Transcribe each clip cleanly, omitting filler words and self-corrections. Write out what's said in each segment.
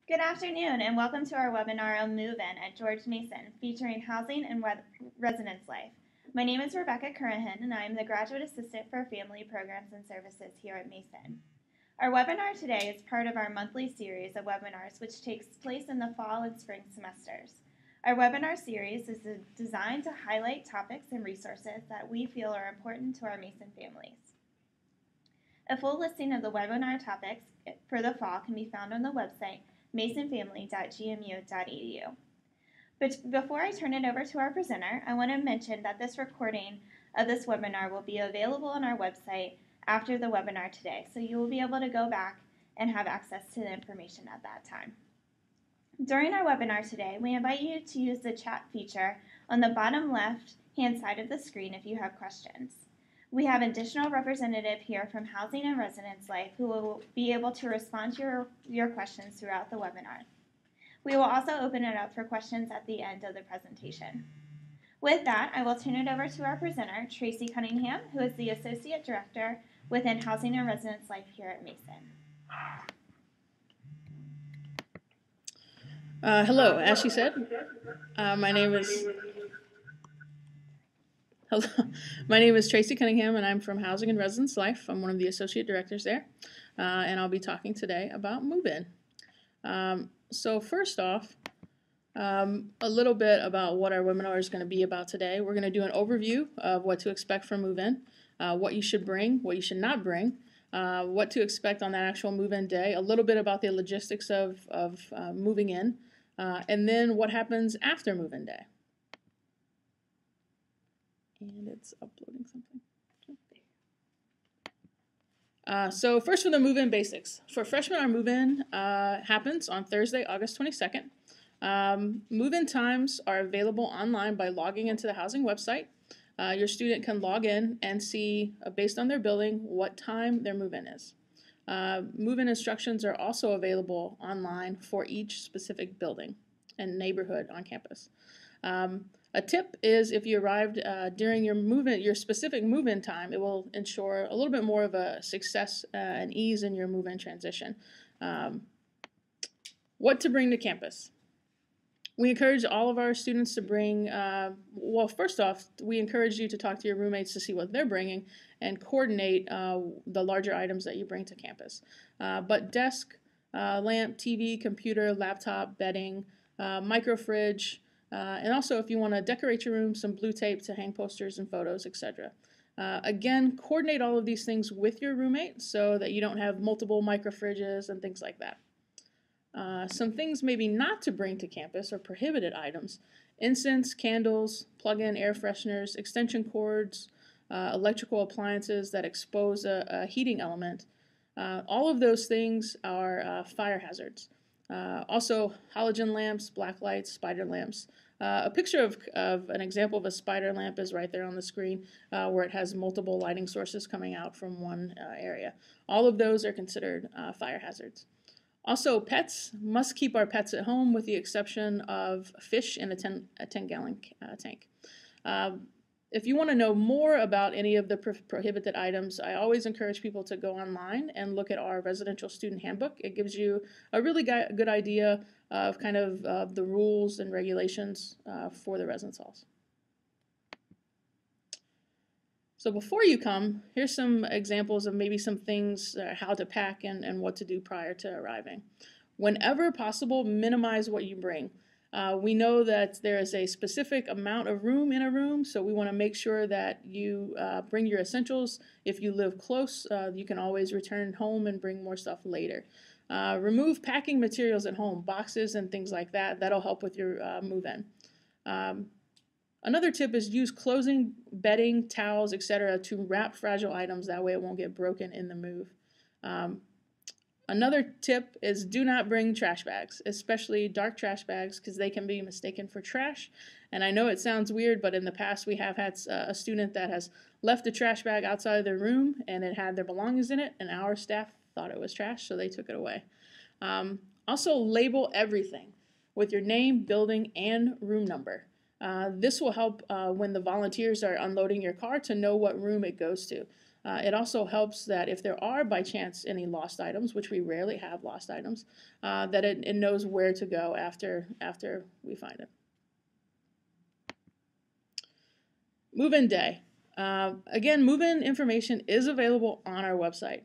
Good afternoon and welcome to our webinar on Move-In at George Mason featuring housing and residence life. My name is Rebecca Currahan and I am the Graduate Assistant for Family Programs and Services here at Mason. Our webinar today is part of our monthly series of webinars which takes place in the fall and spring semesters. Our webinar series is designed to highlight topics and resources that we feel are important to our Mason families. A full listing of the webinar topics for the fall can be found on the website masonfamily.gmu.edu. But before I turn it over to our presenter, I want to mention that this recording of this webinar will be available on our website after the webinar today, so you will be able to go back and have access to the information at that time. During our webinar today, we invite you to use the chat feature on the bottom left-hand side of the screen if you have questions. We have an additional representative here from Housing and Residence Life who will be able to respond to your questions throughout the webinar. We will also open it up for questions at the end of the presentation. With that, I will turn it over to our presenter, Tracy Cunningham, who is the Associate Director within Housing and Residence Life here at Mason. Hello, as she said, my name is Tracy Cunningham, and I'm from Housing and Residence Life. I'm one of the associate directors there, and I'll be talking today about move-in. So first off, a little bit about what our webinar is going to be about today. We're going to do an overview of what to expect from move-in, what you should bring, what you should not bring, what to expect on that actual move-in day, a little bit about the logistics of moving in, and then what happens after move-in day. And it's uploading something. So first for the move-in basics. For freshmen, our move-in happens on Thursday, August 22nd. Move-in times are available online by logging into the housing website. Your student can log in and see, based on their building, what time their move-in is. Move-in instructions are also available online for each specific building and neighborhood on campus. A tip is if you arrived during your specific move-in time, it will ensure a little bit more of a success and ease in your move-in transition. What to bring to campus? We encourage all of our students to bring, well, first off, we encourage you to talk to your roommates to see what they're bringing and coordinate the larger items that you bring to campus. But desk, lamp, TV, computer, laptop, bedding, micro fridge, and also if you want to decorate your room, some blue tape to hang posters and photos, etc. Again, coordinate all of these things with your roommate so that you don't have multiple micro fridges and things like that. Some things maybe not to bring to campus are prohibited items: incense, candles, plug-in air fresheners, extension cords, electrical appliances that expose a heating element. All of those things are fire hazards. Also, halogen lamps, black lights, spider lamps. A picture of an example of a spider lamp is right there on the screen where it has multiple lighting sources coming out from one area. All of those are considered fire hazards. Also, pets must keep our pets at home with the exception of fish in a 10-gallon tank. If you want to know more about any of the prohibited items, I always encourage people to go online and look at our residential student handbook. It gives you a really good idea of kind of the rules and regulations for the residence halls. So before you come, here's some examples of maybe some things, how to pack and what to do prior to arriving. Whenever possible, minimize what you bring. We know that there is a specific amount of room in a room, so we want to make sure that you bring your essentials. If you live close, you can always return home and bring more stuff later. Remove packing materials at home, boxes and things like that. That'll help with your move-in. Another tip is use clothing, bedding, towels, etc. to wrap fragile items. That way it won't get broken in the move. Another tip is do not bring trash bags, especially dark trash bags, because they can be mistaken for trash. And I know it sounds weird, but in the past we have had a student that has left a trash bag outside of their room and it had their belongings in it, and our staff thought it was trash, so they took it away. Also, label everything with your name, building, and room number. This will help when the volunteers are unloading your car to know what room it goes to. It also helps that if there are by chance any lost items, which we rarely have lost items, that it knows where to go after we find it. Move-in day. Again, move-in information is available on our website.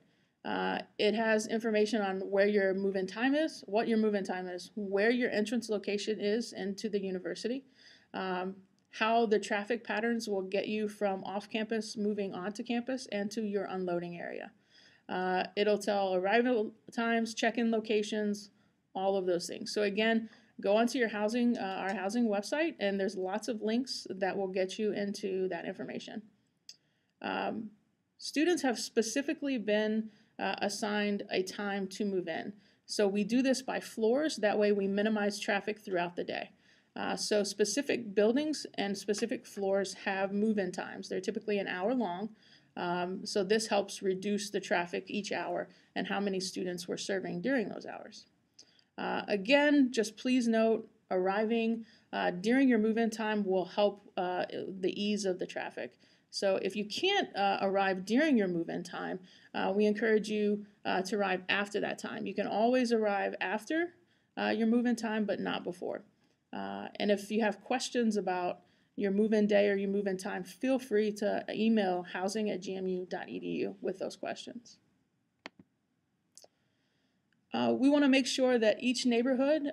It has information on where your move-in time is, what your move-in time is, where your entrance location is into the university, how the traffic patterns will get you from off-campus moving onto campus and to your unloading area. It'll tell arrival times, check-in locations, all of those things. So again, go onto your our housing website, and there's lots of links that will get you into that information. Students have specifically been assigned a time to move in. So we do this by floors. That way we minimize traffic throughout the day. So specific buildings and specific floors have move-in times. They're typically an hour long. So this helps reduce the traffic each hour and how many students we're serving during those hours. Again, just please note, arriving during your move-in time will help the ease of the traffic. So if you can't arrive during your move-in time, we encourage you to arrive after that time. You can always arrive after your move-in time, but not before. And if you have questions about your move-in day or your move-in time, feel free to email housing@gmu.edu with those questions. We want to make sure that each neighborhood,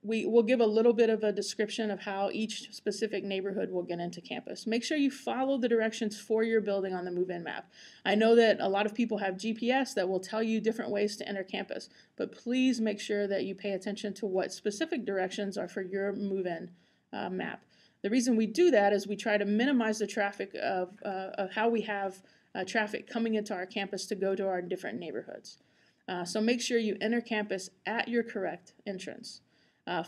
we will give a little bit of a description of how each specific neighborhood will get into campus. Make sure you follow the directions for your building on the move-in map. I know that a lot of people have GPS that will tell you different ways to enter campus, but please make sure that you pay attention to what specific directions are for your move-in map. The reason we do that is we try to minimize the traffic of how we have traffic coming into our campus to go to our different neighborhoods. So make sure you enter campus at your correct entrance.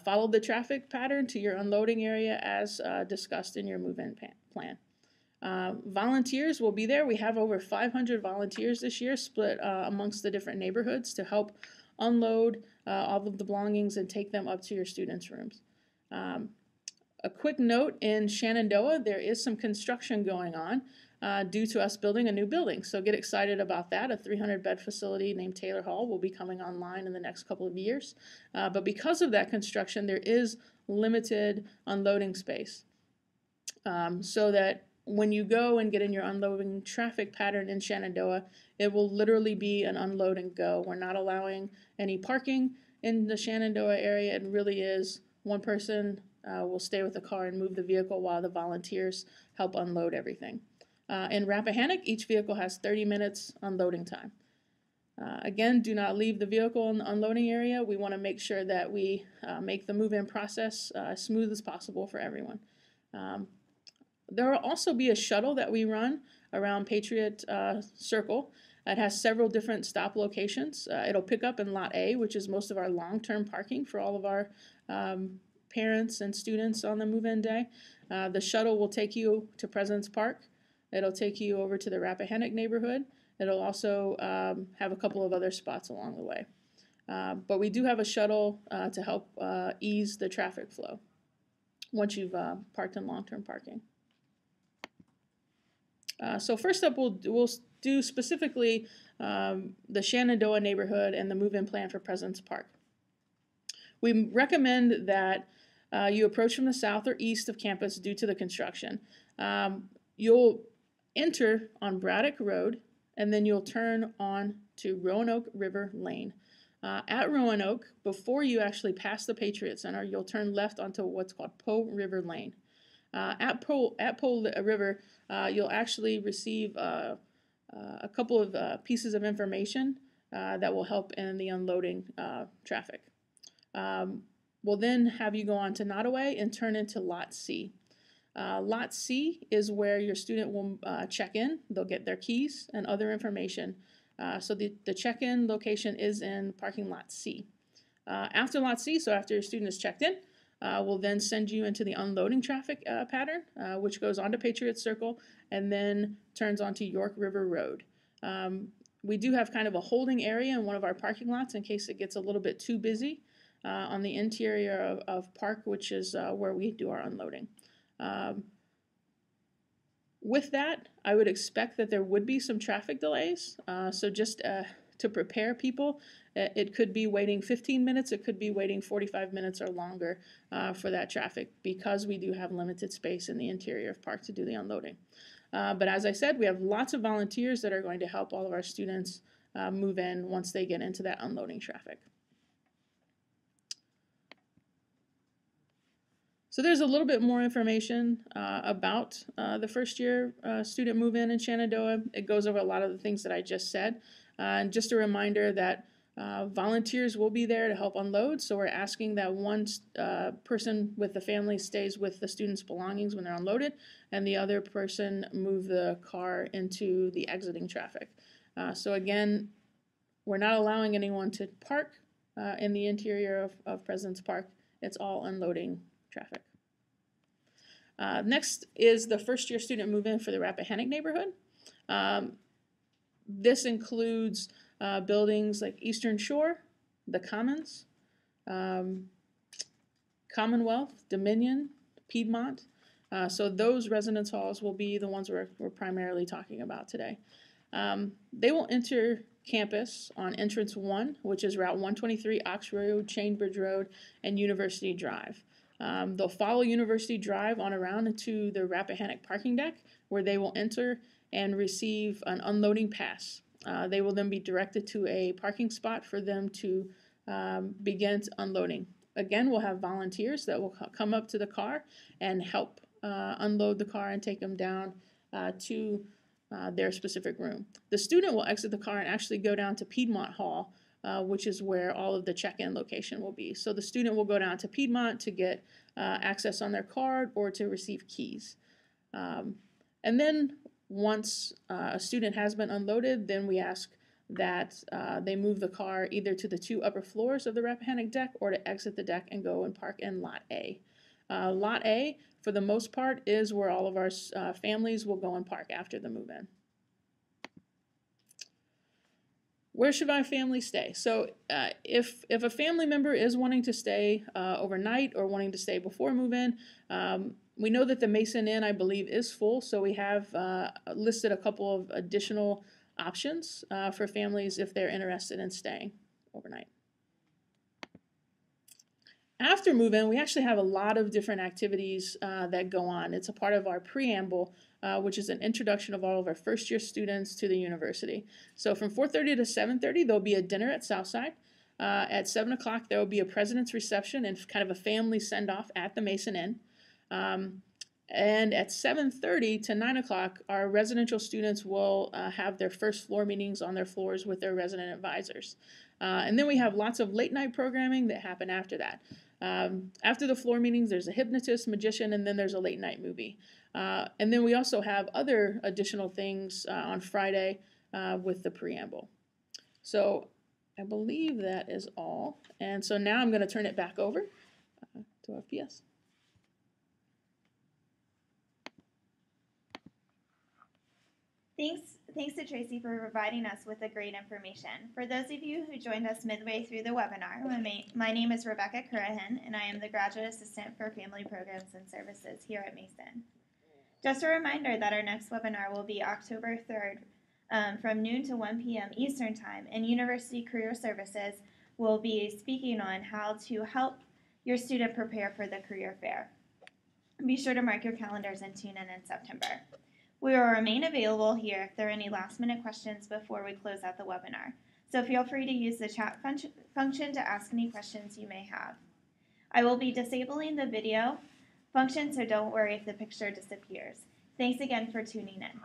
Follow the traffic pattern to your unloading area as discussed in your move-in plan. Volunteers will be there. We have over 500 volunteers this year split amongst the different neighborhoods to help unload all of the belongings and take them up to your students' rooms. A quick note, in Shenandoah, there is some construction going on due to us building a new building. So get excited about that. A 300-bed facility named Taylor Hall will be coming online in the next couple of years. But because of that construction, there is limited unloading space. So that when you go and get in your unloading traffic pattern in Shenandoah, it will literally be an unload and go. We're not allowing any parking in the Shenandoah area. It really is one person will stay with the car and move the vehicle while the volunteers help unload everything. In Rappahannock, each vehicle has 30 minutes unloading time. Again, do not leave the vehicle in the unloading area. We want to make sure that we make the move-in process as smooth as possible for everyone. There will also be a shuttle that we run around Patriot Circle. It has several different stop locations. It'll pick up in Lot A, which is most of our long-term parking for all of our parents and students on the move-in day. The shuttle will take you to President's Park. It'll take you over to the Rappahannock neighborhood. It'll also have a couple of other spots along the way. But we do have a shuttle to help ease the traffic flow once you've parked in long-term parking. So first up, we'll do specifically the Shenandoah neighborhood and the move-in plan for President's Park. We recommend that you approach from the south or east of campus due to the construction. You'll enter on Braddock Road, and then you'll turn on to Roanoke River Lane. At Roanoke, before you actually pass the Patriot Center, you'll turn left onto what's called Poe River Lane. At Poe River, you'll actually receive a couple of pieces of information that will help in the unloading traffic. We'll then have you go on to Nottoway and turn into Lot C. Lot C is where your student will check in. They'll get their keys and other information. So the check-in location is in parking lot C. After Lot C, so after your student is checked in, we'll then send you into the unloading traffic pattern, which goes onto Patriot Circle and then turns onto York River Road. We do have kind of a holding area in one of our parking lots in case it gets a little bit too busy on the interior of Park, which is where we do our unloading. With that, I would expect that there would be some traffic delays. So just to prepare people, it could be waiting 15 minutes, it could be waiting 45 minutes or longer for that traffic, because we do have limited space in the interior of park to do the unloading. But as I said, we have lots of volunteers that are going to help all of our students move in once they get into that unloading traffic. So there's a little bit more information about the first year student move-in in Shenandoah. It goes over a lot of the things that I just said. And just a reminder that volunteers will be there to help unload. So we're asking that one person with the family stays with the students' belongings when they're unloaded, and the other person move the car into the exiting traffic. So again, we're not allowing anyone to park in the interior of President's Park. It's all unloading traffic. Next is the first year student move-in for the Rappahannock neighborhood. This includes buildings like Eastern Shore, the Commons, Commonwealth, Dominion, Piedmont. So those residence halls will be the ones we're primarily talking about today. They will enter campus on entrance 1, which is Route 123, Ox Road, Chainbridge Road, and University Drive. They'll follow University Drive on around into the Rappahannock parking deck, where they will enter and receive an unloading pass. They will then be directed to a parking spot for them to begin unloading. Again, we'll have volunteers that will come up to the car and help unload the car and take them down to their specific room. The student will exit the car and actually go down to Piedmont Hall, which is where all of the check-in location will be. So the student will go down to Piedmont to get access on their card or to receive keys. And then once a student has been unloaded, then we ask that they move the car either to the 2 upper floors of the Rappahannock deck or to exit the deck and go and park in Lot A. Lot A, for the most part, is where all of our families will go and park after the move-in. Where should my family stay? So if a family member is wanting to stay overnight or wanting to stay before move-in, we know that the Mason Inn, I believe, is full, so we have listed a couple of additional options for families if they're interested in staying overnight. After move-in, we actually have a lot of different activities that go on. It's a part of our preamble, which is an introduction of all of our first-year students to the university. So from 4:30 to 7:30, there'll be a dinner at Southside. At 7 o'clock, there will be a president's reception and kind of a family send-off at the Mason Inn. And at 7:30 to 9 o'clock, our residential students will have their first floor meetings on their floors with their resident advisors. And then we have lots of late-night programming that happen after that. After the floor meetings, there's a hypnotist, magician, and then there's a late-night movie. And then we also have other additional things on Friday with the preamble. So I believe that is all. And so now I'm going to turn it back over to our PS. Thanks to Tracy for providing us with the great information. For those of you who joined us midway through the webinar, my name is Rebecca Currahan, and I am the Graduate Assistant for Family Programs and Services here at Mason. Just a reminder that our next webinar will be October 3rd from noon to 1 p.m. Eastern Time, and University Career Services will be speaking on how to help your student prepare for the career fair. Be sure to mark your calendars and tune in September. We will remain available here if there are any last-minute questions before we close out the webinar. So feel free to use the chat function to ask any questions you may have. I will be disabling the video function, so don't worry if the picture disappears. Thanks again for tuning in.